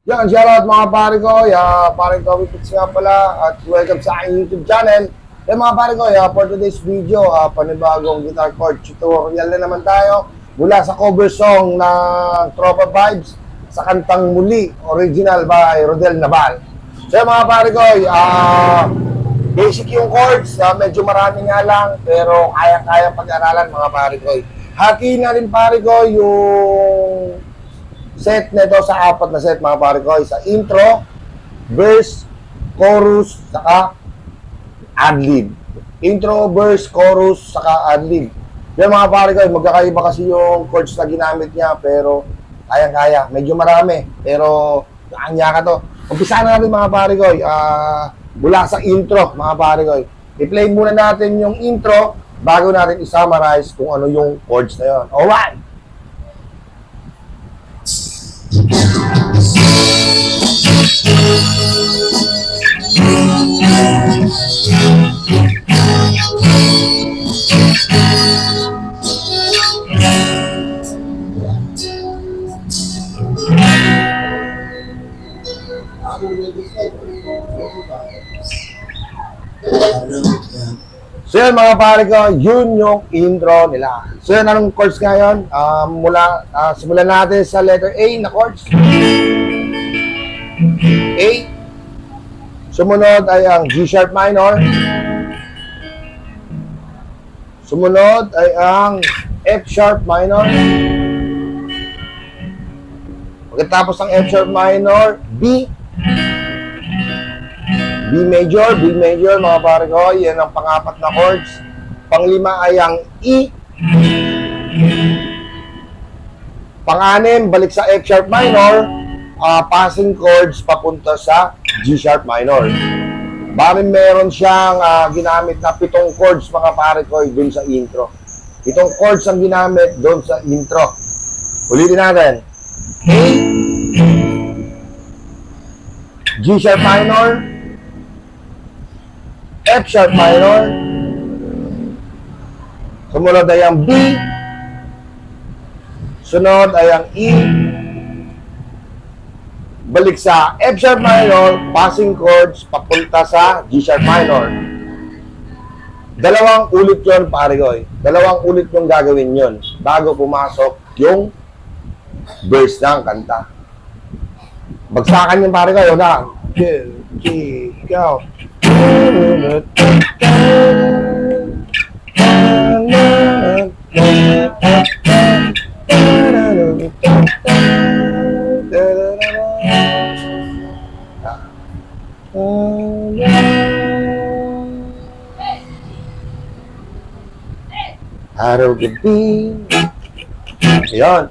Yan, shoutout mga pare ko. Pare ko, Wipits nga pala. At welcome sa aking YouTube channel. Yan mga pare ko, for today's video, panibagong guitar chord tutorial na naman tayo. Mula sa cover song ng Tropa Vibes sa kantang Muli, original by Rodel Naval. So yan mga pare ko, basic yung chords, medyo marami nga lang, pero kaya-kaya pag-aralan mga pare ko. Hati na rin pare ko yung set na ito sa apat na set mga pare ko, sa intro, verse, chorus, saka ad-lib. Intro, verse, chorus, saka ad-lib. Yan mga pare ko, magkakaiba kasi yung chords na ginamit niya, pero kayang-kaya. Medyo marami, pero kanya ka to. Umpisa na natin mga pare ko, mula sa intro mga pare ko. I-play muna natin yung intro bago natin i-summarize kung ano yung chords na yun. Alright! So yun mga pare ko, yun yung intro nila. So yun, anong chords ngayon? Simulan natin sa letter A na chords. A. Sumunod ay ang G sharp minor. Sumunod ay ang F sharp minor. Pagkatapos ng F sharp minor, B. B major mga pare ko, yan ang pang-apat na chords. Panglima ay ang E. Pang-anim, balik sa F sharp minor, passing chords papunta sa G sharp minor. Bali meron siyang ginamit na 7 chords mga pare ko dun sa intro. 7 chords ang ginamit dun sa intro. Ulitin natin. A, G sharp minor, F sharp minor, sumunod ay ang B, sunod ay ang E, balik sa F sharp minor, passing chords papunta sa G sharp minor. Dalawang ulit yun pare ko. Dalawang ulit yung gagawin yun bago pumasok yung verse ng kanta. Bagsakan yung pare ko. Yun na. 2, 3, go. Araw-gabi. Ayan.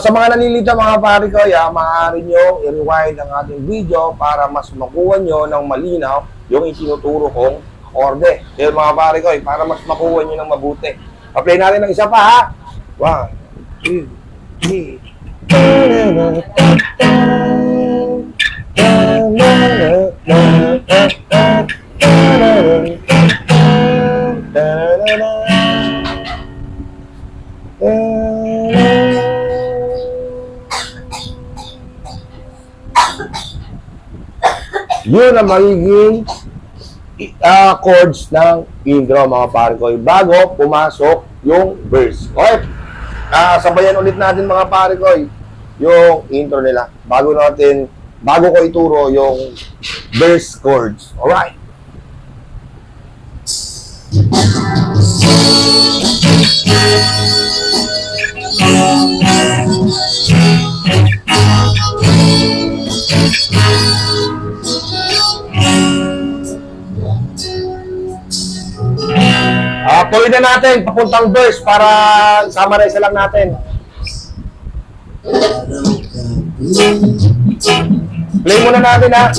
Sa mga nalilito mga pare ko, maaari nyo i-rewind ang ating video para mas makuha nyo ng malinaw yung itinuturo kong akorde. Kaya mga pare ko, para mas makuha nyo ng mabuti. Pa-play natin ng isa pa ha. 1, 2, 3. Yun ang magiging chords ng intro mga pare ko bago pumasok yung verse. Okay? Sabayan ulit natin mga pare ko yung intro nila bago ko ituro yung verse chords. Alright? Tuloy na natin, papuntang verse para summarize lang natin. Play muna natin ha.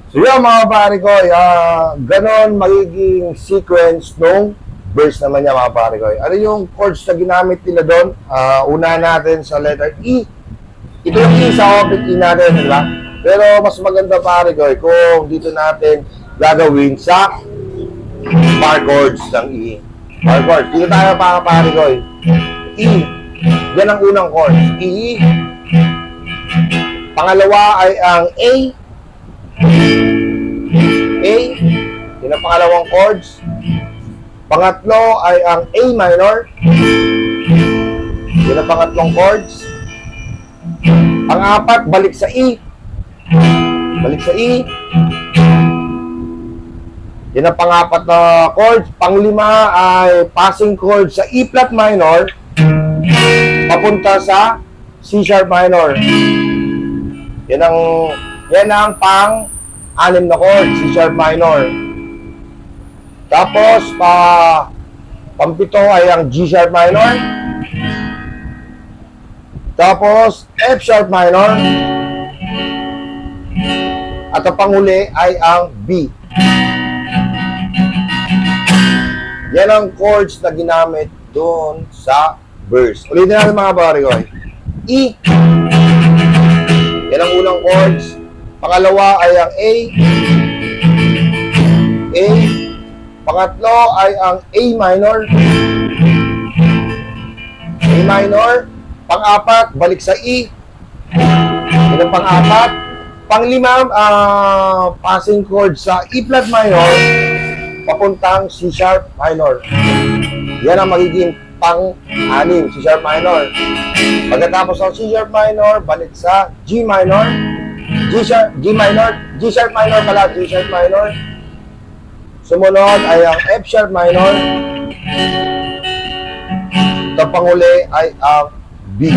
So yun mga pare ko, ganon magiging sequence nung verse naman niya mga pare ko. Ano yung chords na ginamit nila doon? Una natin sa letter E. Ito yung E sa open E natin, di ba? Pero mas maganda pare ko kung dito natin gagawin sa bar chords ng E. Bar chords. Dito tayo mga pare ko. E. Yan ang unang chords. E. Pangalawa ay ang A. A. Yan ang pangalawang chords. Pangatlo ay ang A minor. Yan ang pangatlong chords. Pang-apat, balik sa E. Balik sa E. Yan ang pang-apat na chords. Pang-lima ay passing chords sa E flat minor papunta sa C sharp minor. Yan ang pang-anim na chord, C sharp minor. Tapos, pang-pito ay ang G sharp minor. Tapos, F sharp minor. At ang panghuli ay ang B. Yan ang chords na ginamit doon sa verse. Ulitin natin mga pare ko. E. Yan ang unang chords. Pangalawa ay ang A. A. Pangatlo ay ang A minor. A minor. Pang-apat, balik sa E. Yan ang pang-apat. Pang-lima, passing chord sa E flat minor papuntang C sharp minor. Yan ang magiging pang-anim, C sharp minor. Pagkatapos ng C sharp minor, balik sa G minor. G sharp minor pala, G sharp minor. Sumunod ay ang F sharp minor. Ito panghuli ay ang B.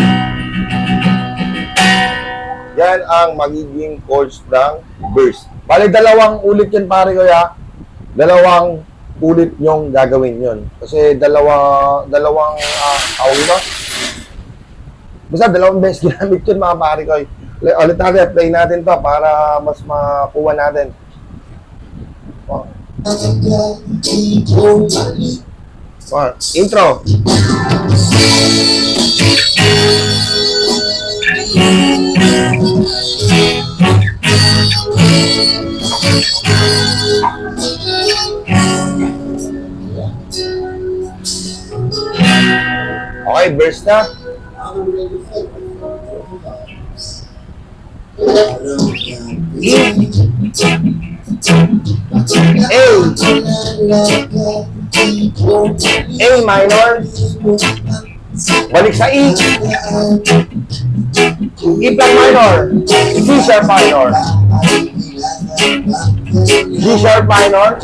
Yan ang magiging chords ng verse. Bali, dalawang ulit yan pare ko ya. Dalawang ulit yung gagawin yun. Kasi dalawang tawag ito. Basta dalawang beses ginamit yun mga pare ko. Ulit natin, play natin to para mas makuha natin. Intro. Okay, verse na. A minor. Balik sa E. E flat minor. C sharp minor. G sharp minor.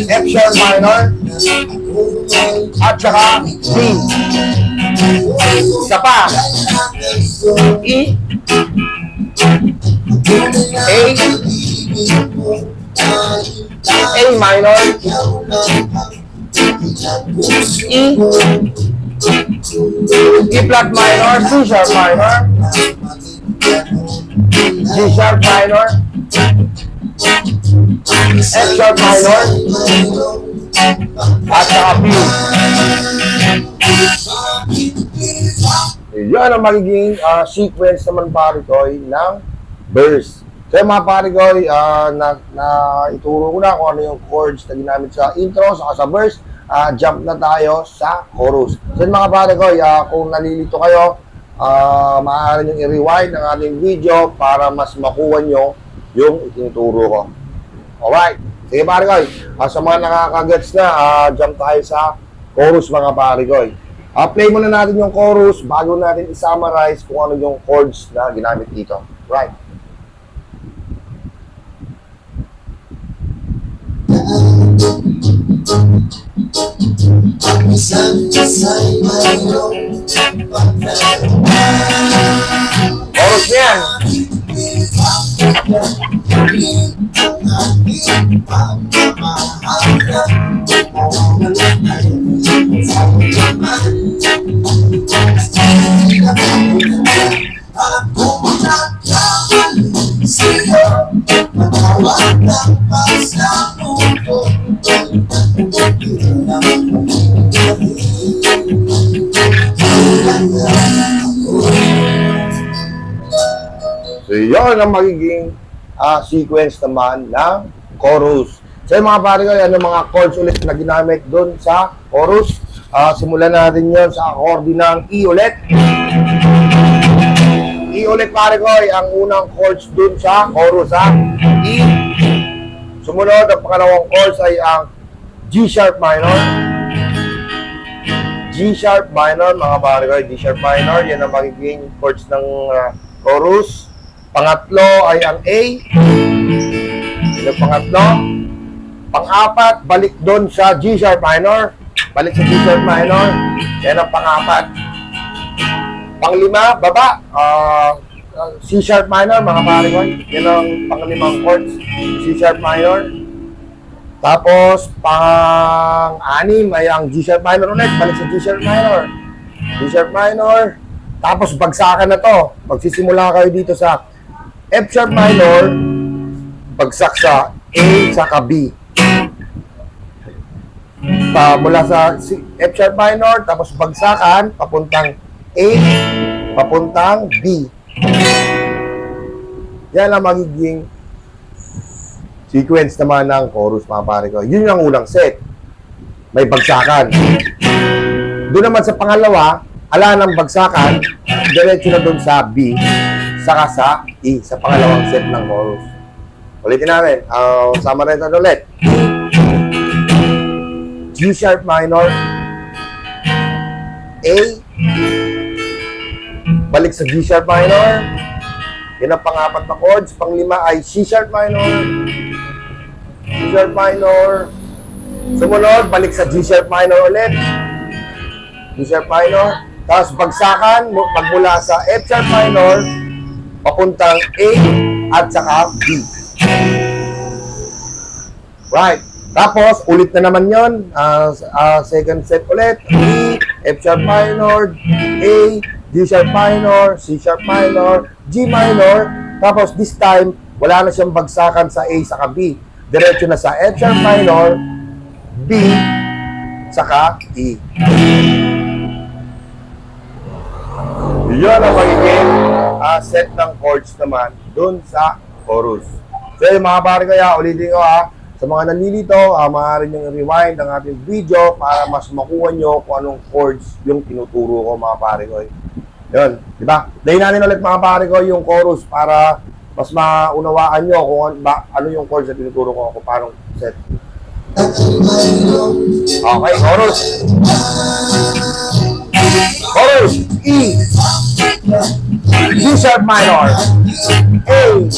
F sharp minor. At saka D. Isa pa. E. A minor. E. E flat minor. C sharp minor. G sharp minor. F sharp minor. At saka B. Yan ang magiging sequence naman pare ko ng verse. So mga pare ko, ituro ko na kung ano yung chords na ginamit sa intro, saka sa verse. Jump na tayo sa chorus. So mga pare ko, kung nalilito kayo, maaari nyo i-rewind ang ating video para mas makuha nyo yung itinuturo ko. Alright. Sige pare ko, sa mga nakakagets na, jump tayo sa chorus mga pare ko. Play muna natin yung chorus bago natin i-summarize kung ano yung chords na ginamit dito. Right. Chorus niyan. So, yun ang magiging sequence naman ng chorus. So, yung mga pare ko, ano mga chords ulit na ginamit doon sa chorus. Simulan natin yun sa accordi ng E ulit. E ulit pare ko, ang unang chords doon sa chorus, ha? E. Sumunod, ang pangalawang chords ay ang G sharp minor. G sharp minor, mga pare ko, G sharp minor. Yan ang magiging chords ng chorus. Pangatlo ay ang A. Yan ang pangatlo. Pang-apat, balik doon sa G sharp minor. Balik sa G sharp minor. Yan ang pang-apat. Pang-lima, baba. C sharp minor, mga pare ko. Yan ang pang-limang chords. C sharp minor. Tapos, pang-anim ay ang G sharp minor ulit. Balik sa G sharp minor. G sharp minor. Tapos, bagsakan na to. Magsisimula kayo dito sa F sharp minor, bagsak sa A, saka B. Mula sa F sharp minor, tapos bagsakan, papuntang A, papuntang B. Yan ang magiging sequence naman ng chorus, mga pare ko. Yun yung unang set. May bagsakan. Doon naman sa pangalawa, ala ng bagsakan, diretso na doon sa B, saka sa E, sa pangalawang set ng chorus. Ulitin natin. Summarize natin ulit. G sharp minor, A, balik sa G sharp minor, yan ang pang-apat na chords. Pang-lima ay C sharp minor, C sharp minor, sumunod, balik sa G sharp minor ulit, G sharp minor, tapos bagsakan, magmula sa F sharp minor, papuntang A at saka B. Right. Tapos, ulit na naman yun. Second set ulit. E, F sharp minor, A, G sharp minor, C sharp minor, G minor. Tapos, this time, wala na siyang bagsakan sa A saka B. Diretso na sa F sharp minor, B, saka E. Yun ang magiging set ng chords naman dun sa chorus. So, yung mga pare kaya, ulitin ko sa mga nalilito, maaari nyo rewind ang ating video para mas makuha nyo kung anong chords yung tinuturo ko, mga pare ko. Yun, di ba? Dahin natin ulit, mga pare ko, yung chorus para mas maunawaan nyo kung ano yung chords na tinuturo ko kung paano set. Okay, chorus. Chorus, E, G sharp minor, A,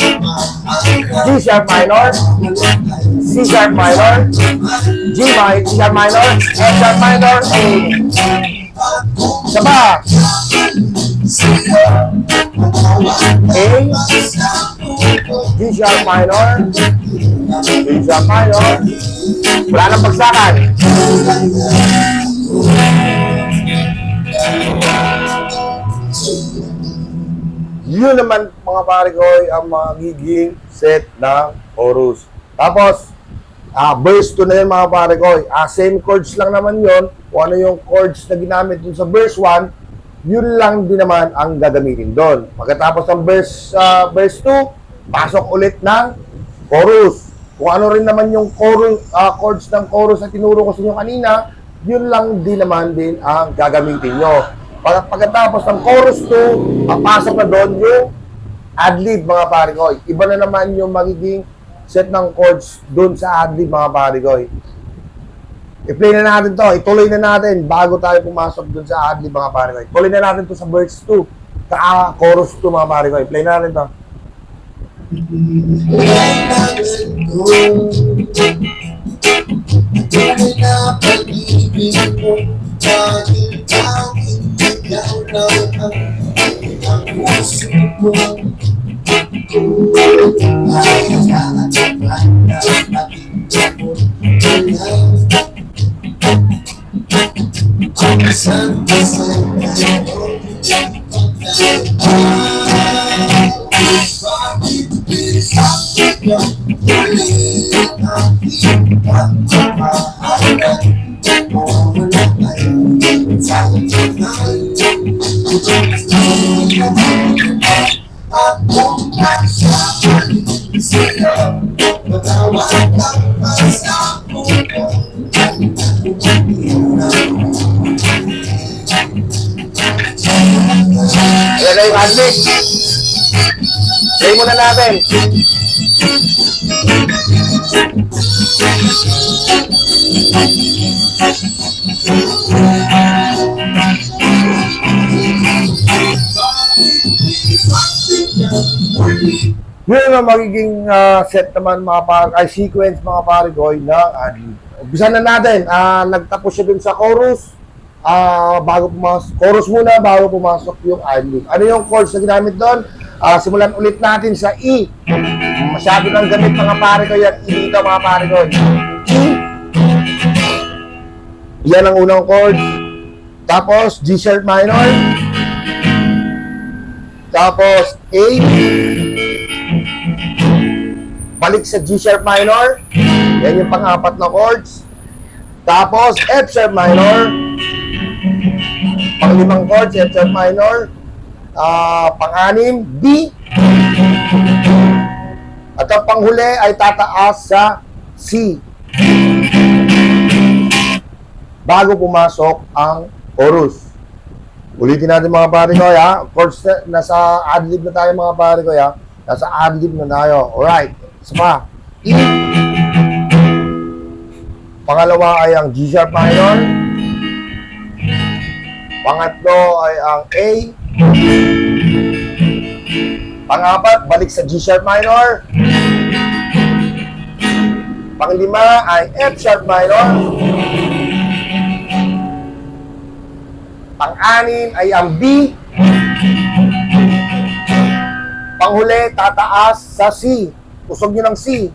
G sharp minor, C sharp minor, G sharp minor, F sharp minor, A. Saba. A, G sharp minor, G sharp minor. Wala nang pagsakan. Yun naman, mga pare ko, ang magiging set ng chorus. Tapos, verse 2 na yun, mga pare ko. Same chords lang naman yun. Kung ano yung chords na ginamit dun sa verse 1, yun lang din naman ang gagamitin doon. Pagkatapos ng verse 2, pasok ulit ng chorus. Kung ano rin naman yung chorus, chords ng chorus na tinuro ko sa inyo kanina, yun lang din naman din ang gagamitin nyo. Pagkatapos ng chorus 2, papasok na doon yung ad-lib, mga pare ko. Iba na naman yung magiging set ng chords doon sa ad-lib, mga pare ko. I-play na natin to. Ituloy na natin bago tayo pumasok doon sa ad-lib, mga pare ko. Ituloy na natin to sa verse 2. Sa chorus 2, mga pare ko. I-play na natin to. Ayan na yung admit. Play muna natin. Yun ang magiging set naman sequence mga parigoy ng adlib. Umpisa na natin. Nagtapos siya dun sa chorus. Chorus muna bago pumasok yung adlib. Ano yung chords na ginamit doon? Simulan ulit natin sa E. Masyado nang gamit mga parigoy at E dito mga parigoy. E. Yan ang unang chord. Tapos G sharp minor. Tapos A. Balik sa G sharp minor. Yan yung pang-apat na chords. Tapos F sharp minor. Pang-limang chords, F sharp minor. Pang-anim, B. At ang panghuli ay tataas sa C. Bago pumasok ang chorus. Ulitin natin mga pare ko, ha? Chords nasa adlib na tayo mga pare ko, ha? Nasa adlib na tayo. Alright. Isa pa. E. Pangalawa ay ang G sharp minor. Pangatlo ay ang A. Pangapat, balik sa G sharp minor. Panglima ay F sharp minor. Pang-anim ay ang B. Panghuli, tataas sa C. Usog nyo ng C.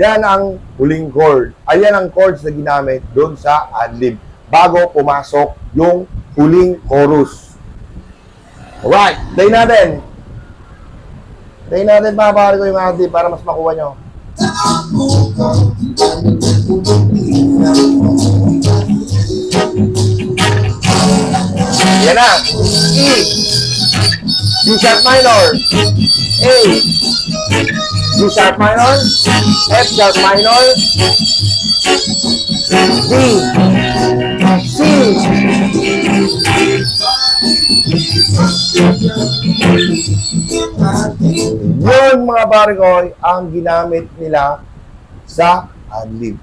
Yan ang huling chord. Ayan ang chords na ginamit doon sa adlib bago pumasok yung huling chorus. Alright, play natin. Play natin mga pare ko yung adlib para mas makuha nyo. Yan na. E. G sharp minor. A. G sharp minor. F sharp minor. D. C. Yun mga barikoy ang ginamit nila sa adlib.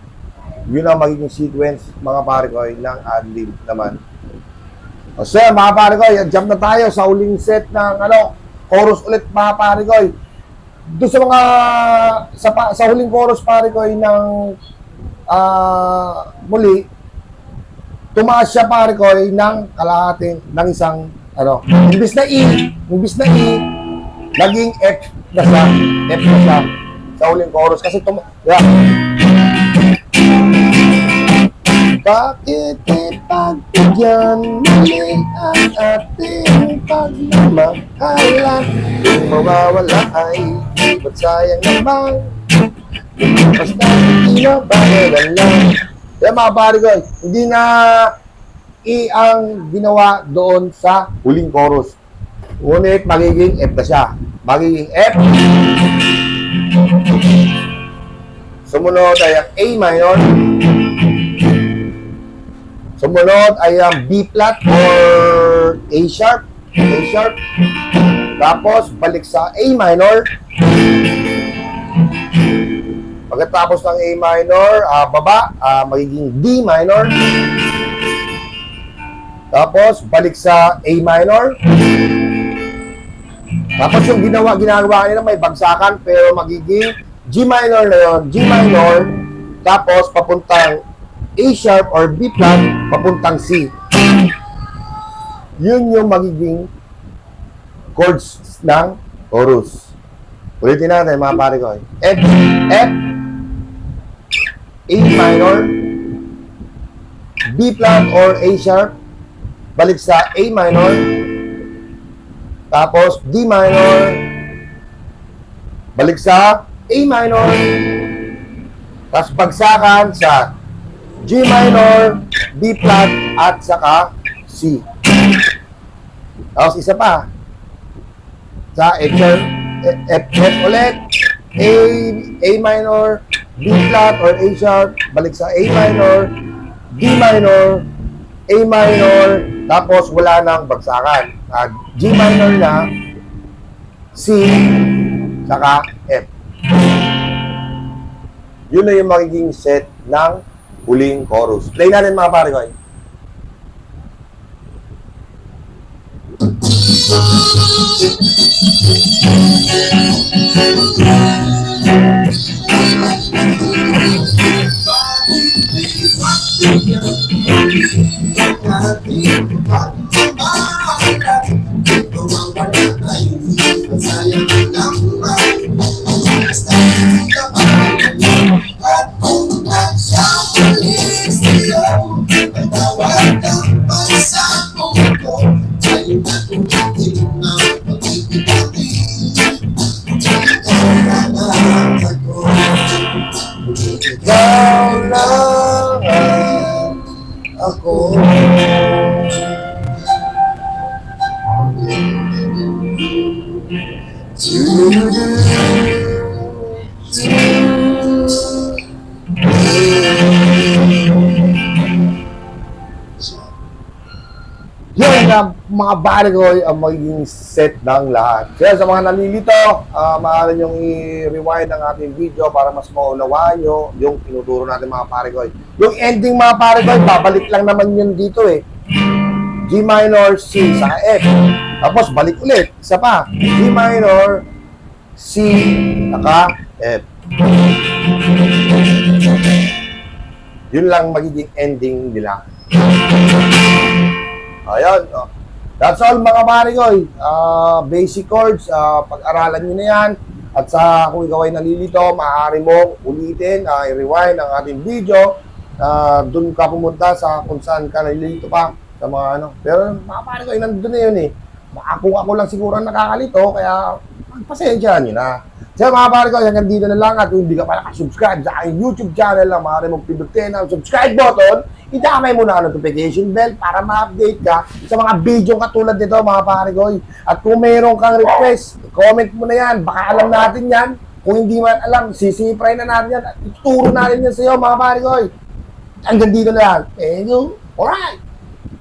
Yun ang magiging sequence mga barikoy ng adlib naman. So mga barikoy, jump na tayo sa huling set ng chorus ulit mga barikoy. Doon sa mga sa huling chorus barikoy ng muli, tumaas siya barikoy ng kalahating ng isang imbis na E, naging F na siya sa huling chorus kasi bakit ipagbigyan muli ang ating pagmamahalan? Kung mawawala ay ba't sayang naman? Basta hindi na bagalan lang. Kaya mga pare ko, hindi na E ang ginawa doon sa huling chorus. Ngunit magiging F na siya. Magiging F. Sumunod ay ang A minor. Sumunod ay ang B flat or A sharp. A sharp. Tapos balik sa A minor. Pagkatapos ng A minor, baba, magiging D minor. Tapos balik sa A minor. Tapos yung ginagawa nila may bagsakan pero magiging G minor na yun. G minor. Tapos papuntang A sharp or B flat, papuntang C. Yun yung magiging chords ng chorus. Ulitin natin mga pare ko. F, F, A minor, B flat or A sharp, balik sa A minor, tapos D minor, balik sa A minor, tapos bagsakan sa G minor, B flat, at saka C. Tapos isa pa, sa F ulit, A minor, B flat or A sharp, balik sa A minor, D minor, A minor, tapos wala nang bagsakan. G minor na, C, saka F. Yun na yung magiging set ng huling chorus. Play natin mga pare ko. Ikaw lang ako. Yun na mga pare ko ang magiging set ng lahat. Kaya sa mga nalilito, maaari nyo i-rewind ang ating video para mas maunawaan nyo yung tinuturo natin mga pare ko. Yung ending mga pare ko, babalik lang naman yun dito eh. G minor, C, sa F. Tapos balik ulit, isa pa. G minor, C, saka F. Yun lang magiging ending nila. Ayan. That's all mga pare ko. Basic chords, pag-aralan nyo na yan. At sa kung ikaw ay nalilito, maaari mo ulitin, i-rewind ang ating video. Doon ka pumunta sa kung saan ka nalilito pa. Sa mga ano. Pero mga pare ko, nandun na yun eh. Kung ako lang siguro nakakalito, kaya magpasensya nyo na. So mga pare ko, hanggang dito na lang. At kung hindi ka pa nakasubscribe sa aking YouTube channel, maaari mong pindutin ang subscribe button. Itamay mo na ang notification bell para ma-update ka sa mga video katulad nito mga pare ko. At kung mayroon kang request, comment mo na yan. Baka alam natin yan. Kung hindi man alam, sisipray na natin yan. At ituturo natin yan sa iyo mga pare ko. Hanggang dito na lang. Thank you. Alright.